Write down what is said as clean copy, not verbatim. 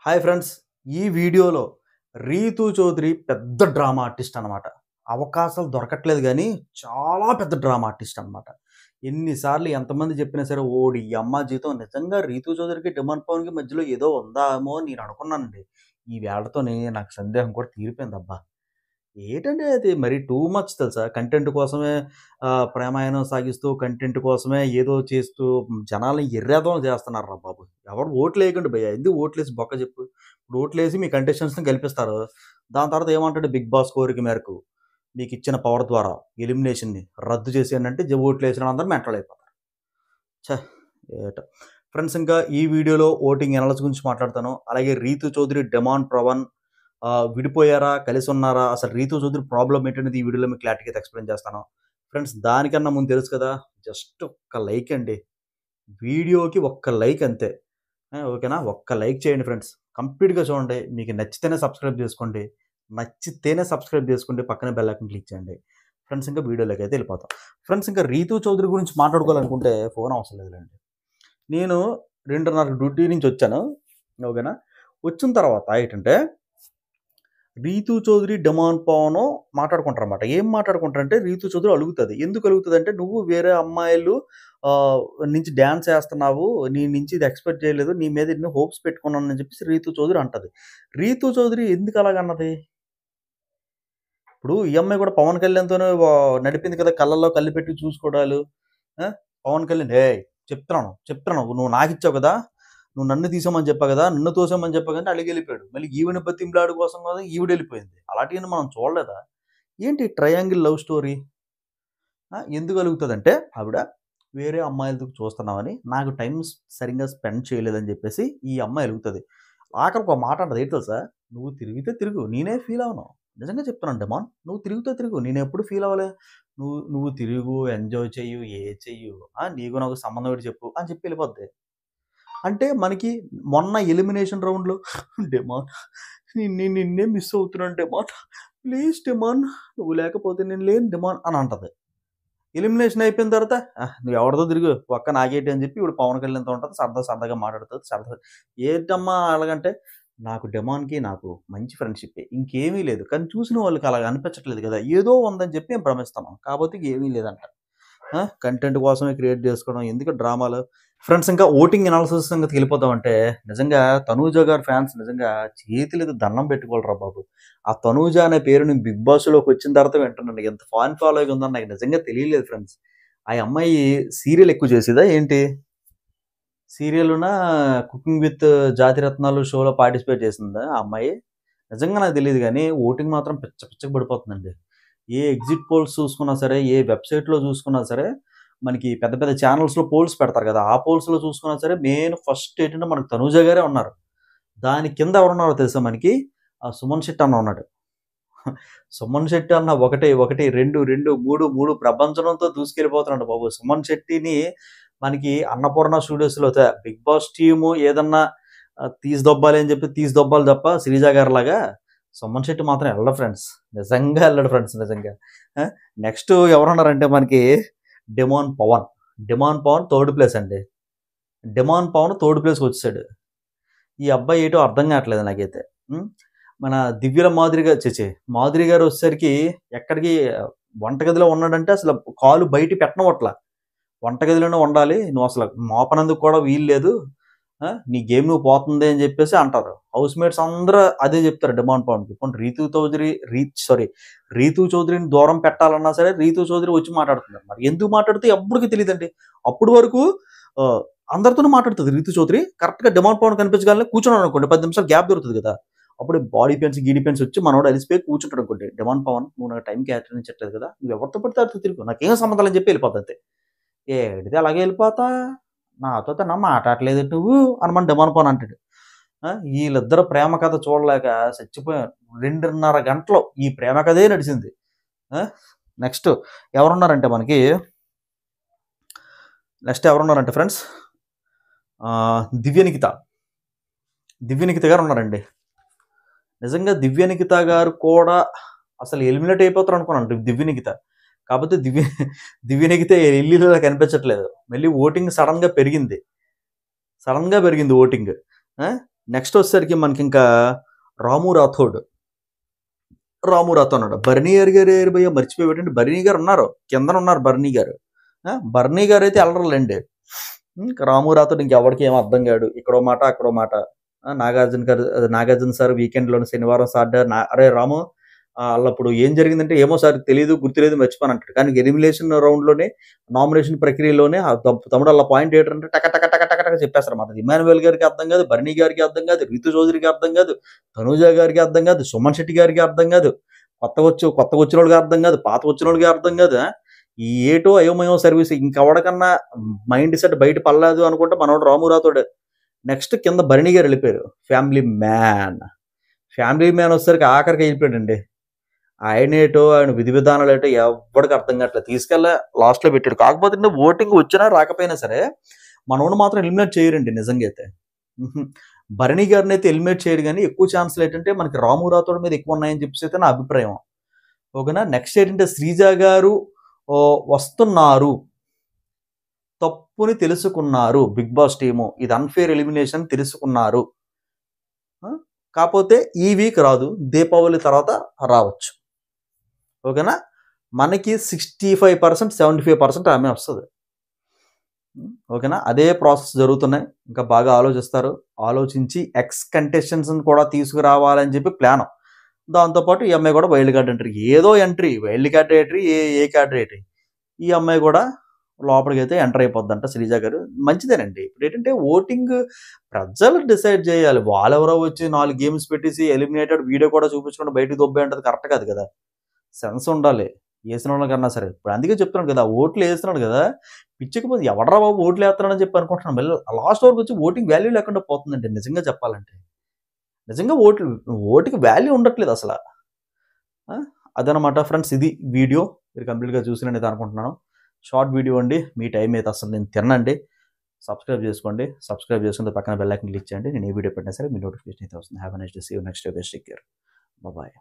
Hi friends, ఈ వీడియోలో రీతూ చౌదరి పెద్ద డ్రామా ఆర్టిస్ట్ అనమాట. అవకాశాలు దొరకట్లేదు గానీ, చాలా పెద్ద డ్రామా ఆర్టిస్ట్ అనమాట. ఎన్నిసార్లు ఎంతమంది చెప్పినా సరే, ఓడి యమ్మ జీవితం నిజంగా రీతూ చౌదరికి, డిమాండ్ పవన్‌కి మధ్యలో ఏదో ఉందామో అని నేను అనుకున్నానండి. ఈ వేళతోని నాకు సందేహం కూడా తీరిపోయిందబ్బా! ఏటండి అది మరీ టూ మచ్ తెలుసా? కంటెంట్ కోసమే ప్రేమాయణం సాగిస్తూ, కంటెంట్ కోసమే ఏదో చేస్తూ జనాల్ని ఎర్రేదోలను చేస్తున్నార్రా బాబు! ఎవరు ఓట్లేయకండి భయ్యా! ఎందుకు ఓట్లేసి బొక్క చెప్పు? ఇప్పుడు ఓట్లేసి మీ కంటెస్టెంట్స్‌ని గెలిపిస్తారు. దాని తర్వాత ఏమంటాడు 'బిగ్ బాస్' కోరిక మేరకు మీకిచ్చిన పవర్ ద్వారా ఎలిమినేషన్‌ని రద్దు చేసేయండంటే ఓట్లేసిన వాళ్ళందరూ మెంటలయిపోతారు. ఛ! ఏటో. ఫ్రెండ్స్, ఇంకా ఈ వీడియోలో ఓటింగ్ ఎనాలిసిస్ గురించి మాట్లాడతాను. అలాగే రీతూ చౌదరి, డిమాండ్ పవన్ విడిపోయారా? కలిసున్నారా? అసలు రీతూ చౌదరి ప్రాబ్లమ్ ఏంటనేది ఈ వీడియోలో మీకు క్లారిటీగా ఎక్స్‌ప్లెయిన్ చేస్తాను. ఫ్రెండ్స్, దానికన్నా ముందు తెలుసు కదా! జస్ట్ ఒక్క లైక్ అండి. వీడియోకి ఒక్క లైక్ అంతే. ఓకేనా? ఒక్క లైక్ చేయండి ఫ్రెండ్స్. కంప్లీట్‌గా చూడండి. మీకు నచ్చితేనే సబ్స్క్రైబ్ చేసుకోండి. నచ్చితేనే సబ్స్క్రైబ్ చేసుకోండి. పక్కనే బెల్ ఐకాన్ క్లిక్ చేయండి. ఫ్రెండ్స్, ఇంకా వీడియోలోకైతే వెళ్ళిపోతాం. ఫ్రెండ్స్, ఇంకా రీతూ చౌదరి గురించి మాట్లాడుకోవాలనుకుంటే ఫోన్ అవసరం లేదులెండి. నేను 2:30 డ్యూటీ నుంచి వచ్చాను. ఓకేనా? వచ్చిన తర్వాత ఏంటంటే రీతూ చౌదరి, డిమాండ్ పవను మాట్లాడుకుంటారన్నమాట. ఏం మాట్లాడుకుంటారంటే రీతూ చౌదరి అలుగుతది. ఎందుకు అలుగుతదంటే, "నువ్వు వేరే అమ్మాయిలు నుంచి డాన్స్ ఏస్తన్నావు. నీ నుంచి ఇది ఎక్స్‌పెక్ట్ చేయలేదు. నీ మీద ఎన్నో హోప్స్ పెట్టుకున్నానని" చెప్పేసి రీతూ చౌదరి అంటది. రీతూ చౌదరి ఎందుకు అలాగన్నది? ఇప్పుడు ఈ అమ్మాయి కూడా పవన్ కళ్యాణ్‌తోనే నడిపింది కదా! కళ్ళల్లో కళ్ళు పెట్టి చూసుకోవడాలు. ఆ! పవన్ కళ్యాణ్, "ఏయ్! చెప్తున్నాను. నువ్వు నాకిచ్చావు కదా! నువ్వు నన్ను తీసేయమని చెప్పావు కదా! నన్ను తోసేయమని చెప్పావు" కదా! అలిగెళ్ళిపోయాడు. మళ్ళీ ఈవిడ బతిమలాడు కోసం కదా ఈవిడెళ్ళిపోయింది. అలాంటియన్ని మనం చూడలేదా? ఏంటి ట్రయాంగిల్ లవ్ స్టోరీ? ఎందుకు అలుగుతదంటే ఆవిడ, వేరే అమ్మాయిలతో చూస్తున్నావని, నాకు టైమ్ సరింగా స్పెండ్ చేయలేదని చెప్పేసి ఈ అమ్మాయి అలుగుతది. ఆఖరికి ఒక మాట అంటది. ఏంటి తెలుసా? "నువ్వు తిరిగితే తిరుగు. నేనే ఫీల్ అవ్వను. నిజంగా చెప్తున్నాను డిమాండ్. నువ్వు తిరిగితే తిరుగు. నేనెప్పుడు ఫీల్ అవ్వలే. నువ్వు నువ్వు తిరుగు, ఎంజాయ్ చెయ్యు, చెయ్యు. నీకు నాకు సంబంధం ఏంటి చెప్పు" అని చెప్పి ఎళ్ళిపోద్ది. అంటే మనకి మొన్న ఎలిమినేషన్ రౌండ్‌లో "డిమాండ్, నిన్నే మిస్ అవుతున్నాను డిమాండ్. ప్లీజ్ డిమాండ్, నువ్వు లేకపోతే నేను లేను డిమాండ్" అని అంటది. ఎలిమినేషన్ అయిపోయిన తర్వాత "నువ్వు ఎవరితో తిరుగు, ఒక్క నాకేటి" అని చెప్పి ఇప్పుడు పవన్ కళ్యాణ్‌తో ఉంటది. సరదాగా మాట్లాడుతది. ఏంటమ్మా అలాగంటే, నాకు డిమాండ్‌కి నాకు మంచి ఫ్రెండ్‌షిప్పే. ఇంకేమీ లేదు. కానీ చూసిన వాళ్ళకి అలాగ అనిపించట్లేదు కదా! ఏదో ఉందని చెప్పి నేను భ్రమిస్తున్నాం. కాపోతే ఏమీ లేదంట. కంటెంట్ కోసమే క్రియేట్ చేసుకోవడం. ఎందుకు డ్రామాలు. ఫ్రెండ్స్, ఇంకా ఓటింగ్ అనాలిసిస్ సంగతికెళ్ళిపోదామంటే, నిజంగా తనూజ గారి ఫ్యాన్స్ నిజంగా చేతులెత్తి దండం పెట్టుకోవాలిరా బాబు! ఆ తనూజ అనే పేరు నేను 'బిగ్ బాస్'లోకొచ్చిన తర్వాత వింటున్నాను. ఎంత ఫాన్ ఫాలోయింగ్ ఉందని నాకు నిజంగా తెలియలేదు ఫ్రెండ్స్. ఆ అమ్మాయి సీరియల్ ఎక్కువ చేసేదా ఏంటి? సీరియల్‌లోనా 'కుకింగ్ విత్ జాతిరత్నాలు' షోలో పార్టిసిపేట్ చేసిందా ఆ అమ్మాయి? నిజంగా నాకు తెలీదు గానీ, ఓటింగ్ మాత్రం పిచ్చకి పడిపోతుందండి. ఏ ఎగ్జిట్ పోల్స్ చూసుకున్నా సరే, ఏ వెబ్‌సైట్‌లో చూసుకున్నా సరే, మనకి పెద్ద పెద్ద ఛానల్స్‌లో పోల్స్ పెడతారు కదా! ఆ పోల్స్‌లో చూసుకున్నా సరే, మెయిన్ ఫస్ట్ ఏంటంటే మనకు తనూజ గారే ఉన్నారు. దాని కింద ఎవరున్నారో తెలుసా మనకి? సుమన్ శెట్టి అన్న ఉన్నాడు. సుమన్ శెట్టి అన్న 1, 2 ప్రపంచంతో దూసుకెళ్ళిపోతున్నాడు బాబు. సుమన్ శెట్టిని మనకి అన్నపూర్ణ స్టూడియోస్‌లో 'బిగ్ బాస్' టీము ఏదన్నా తీసి దొబ్బాలి అని చెప్పి తీసి దొబ్బాలి తప్ప 'శ్రీజ' గారిలాగా సుమన్ శెట్టి మాత్రం ఎళ్ళడు ఫ్రెండ్స్. నిజంగా ఎళ్ళడు ఫ్రెండ్స్ నిజంగా. ఆ! నెక్స్ట్ ఎవరున్నారంటే మనకి 'demand Pavan'. 'Demand Pavan' third place అండి. 'డిమాండ్ పవన్' థర్డ్ ప్లేస్‌కొచ్చేసాడు. ఈ అబ్బాయి ఏటో అర్థం కావట్లేదు నాకైతే. హ్మ్. మన 'దివ్యల మాధురి' గారు ఛీ! 'మాధురి' గారు వచ్చేసరికి ఎక్కడికి వంటగదిలో ఉన్నాడంటే అసలు కాలు బయట పెట్టనివ్వట్ల. వంటగదిలోనే ఉండాలి. నువ్వసల మోపనందుకు కూడా వీలు లేదు. నీ గేమ్ నువ్వు పోతుంది అని చెప్పేసి అంటారు. హౌస్ మేట్స్ అందరూ అదే చెప్తారు డిమాండ్ పవన్‌కి. పోనీ రీతూ చౌదరిని దూరం పెట్టాలన్నా సరే, రీతూ చౌదరి వచ్చి మాట్లాడుతున్నారు. మరి ఎందుకు మాట్లాడితే ఎవ్వడికి తెలీదండి. అప్పటి వరకు ఆహ్, అందరితోనూ మాట్లాడుతది రీతూ చౌదరి. కరెక్ట్‌గా డిమాండ్ పవన్ కనిపించగానే కూర్చున్నాడనుకోండి 10 నిమిషాలు గ్యాప్ దొరుకుతది కదా! అప్పుడే బాడీ పెయిన్స్, గీడీ పెయిన్స్ వచ్చి మనోడు అలిసిపోయి కూర్చుంటాడనుకోండి. డిమాండ్ పవన్, నువ్వు నాకు టైం కేటాయించట్లేదు కదా! నువ్వు ఎవరితో పడితే ఆడితో తిరుగు. నాకేం సంబంధం లేదని చెప్పి వెళ్ళిపోద్దంతే. ఏంటిది అలాగే ఎళ్ళిపోతా? నాతోటి మాటాడట్లేదేటి నువ్వు? అని మన డిమాండ్ పవన్ అంటాడు. ఈళ్ళిద్దరు ప్రేమ కథ చూడలేక సచ్చిపోయాను. 2:30 గంటలు ఈ ప్రేమ కథే నడిసింది. ఆ! నెక్స్ట్ ఎవరున్నారంటే మనకి ఎవరున్నారంటే ఫ్రెండ్స్ 'దివ్యనిఖిత'. 'దివ్యనిఖిత' గారు ఉన్నారండి. నిజంగా 'దివ్యనిఖిత' గారు కూడా అసలు ఎలిమినేట్ అయిపోతారనుకున్నాను 'దివ్యనిఖిత'. కాపోతే 'దివ్యనిఖిత' ఎల్లీలా కనిపించట్లేదు. మళ్ళీ ఓటింగ్ సడెన్‌గా పెరిగింది ఓటింగ్. ఆ! నెక్స్ట్ వచ్చేసరికి మనకి ఇంకా రాము రాథోడ్ ఉన్నాడు. బర్నీ గారు భయ్య మర్చిపోయి పెట్టండి. బర్నీ గారు ఉన్నారు, కిందన ఉన్నారు బర్నీ గారు. బర్నీ గారు అయితే వెళ్ళరులేండి. రాము రాథోడ్ ఇంకెవరికి ఏం అర్థం కాడు. ఇక్కడో మాట అక్కడో మాట. నాగార్జున సార్ వీకెండ్లోని శనివారం సాటర్డే అరే రాము అప్పుడు ఏం జరిగిందంటే ఏమో సార్ తెలియదు, గుర్తులేదు, మర్చిపోను అంటాడు. కానీ ఎలిమినేషన్ రౌండ్లోనే నామినేషన్ ప్రక్రియలోనే తమ్ముడు అలా పాయింట్ ఏంటంటే టక టక టక టక టక చెప్పేస్తారు అన్నమాట. ఇమానువేల్ గారికి అర్థం కాదు, బర్నీ గారికి అర్థం కాదు, రితు చౌదరికి అర్థం కాదు, తనూజ గారికి అర్థం కాదు, సుమన్ శెట్టి గారికి అర్థం కాదు, కొత్తగా వచ్చిన వాళ్ళకి అర్థం కాదు, పాత వచ్చిన వాళ్ళకి అర్థం కాదు. ఈ ఏటో అయోమయం సర్వీస్ ఇంకెవడకన్నా మైండ్ సెట్ బయట పడలేదు అనుకుంటే మనోడు రాము రాథోడ్. నెక్స్ట్ కింద బర్నీ గారు వెళ్ళిపోయారు. ఫ్యామిలీ మ్యాన్ వచ్చేసరికి ఆఖరికి వెళ్ళిపోయాడండి. ఆయన విధి విధానాలు ఏంటో ఎవరికి అర్థం కావట్లేదు. తీసుకెళ్ళా లాస్ట్లో పెట్టాడు. కాకపోతే ఓటింగ్ వచ్చినా రాకపోయినా సరే మనోడు మాత్రం ఎలిమినేట్ చేయరండి నిజంగా అయితే. భరణి గారిని అయితే ఎలిమినేట్ చేయరు, కానీ ఎక్కువ ఛాన్సులు ఏంటంటే మనకి రాము రాథోడ్ మీద ఎక్కువ ఉన్నాయని చెప్పేసి అయితే నా అభిప్రాయం. ఓకేనా. నెక్స్ట్ ఏంటంటే శ్రీజ గారు వస్తున్నారు, తప్పుని తెలుసుకున్నారు బిగ్ బాస్ టీము, ఇది అన్ఫేర్ ఎలిమినేషన్ తెలుసుకున్నారు. కాకపోతే ఈ వీక్ రాదు, దీపావళి తర్వాత రావచ్చు. ఓకేనా. మనకి 65%, 75% ఆమె వస్తుంది. ఓకేనా. అదే ప్రాసెస్ జరుగుతున్నాయి. ఇంకా బాగా ఆలోచిస్తారు. ఆలోచించి ఎక్స్ కంటెస్టెంట్స్ని కూడా తీసుకురావాలని చెప్పి ప్లాన్. దాంతోపాటు ఈ అమ్మాయి కూడా wild card entry, wild card entry, ఏ కార్డ్ ఎంట్రీ, ఈ అమ్మాయి కూడా లోపలికి అయితే ఎంటర్ అయిపోద్దంట శ్రీజ గారు. మంచిదేనండి. ఇప్పుడు ఏంటంటే ఓటింగ్ ప్రజలు డిసైడ్ చేయాలి. వాళ్ళెవరో వచ్చి 4 గేమ్స్ పెట్టేసి ఎలిమినేటెడ్ వీడియో కూడా చూపించుకుంటే బయటకు దొబ్బే అంటది కరెక్ట్ కాదు కదా. సెన్స్ ఉండాలి వేసిన వాళ్ళకన్నా సరే. ఇప్పుడు అందుకే చెప్తున్నాను కదా, ఓట్లు వేస్తున్నాడు కదా, పిచ్చకపోతే ఎవడరా బాబు ఓట్లు వేస్తున్నాడని చెప్పి అనుకుంటున్నాను. మళ్ళీ లాస్ట్ వరకు వచ్చి ఓటింగ్ వాల్యూ లేకుండా పోతుందండి నిజంగా చెప్పాలంటే. నిజంగా ఓటుకి వాల్యూ ఉండట్లేదు అసలు. అదనమాట ఫ్రెండ్స్, ఇది వీడియో మీరు కంప్లీట్గా చూసినది అనుకుంటున్నాను. షార్ట్ వీడియో అండి, మీ టైం అయితే అసలు నేను తినండి. సబ్స్క్రైబ్ చేసుకోండి. సబ్స్క్రైబ్ చేసుకుంటే పక్కన బెల్ ఐకాన్ క్లిక్ చేయండి. నేను ఏ వీడియో పెట్టినా సరే మీ నోటిఫికేషన్ అయితే వస్తుంది. Have a nice day. See you next day. Take care. Bye.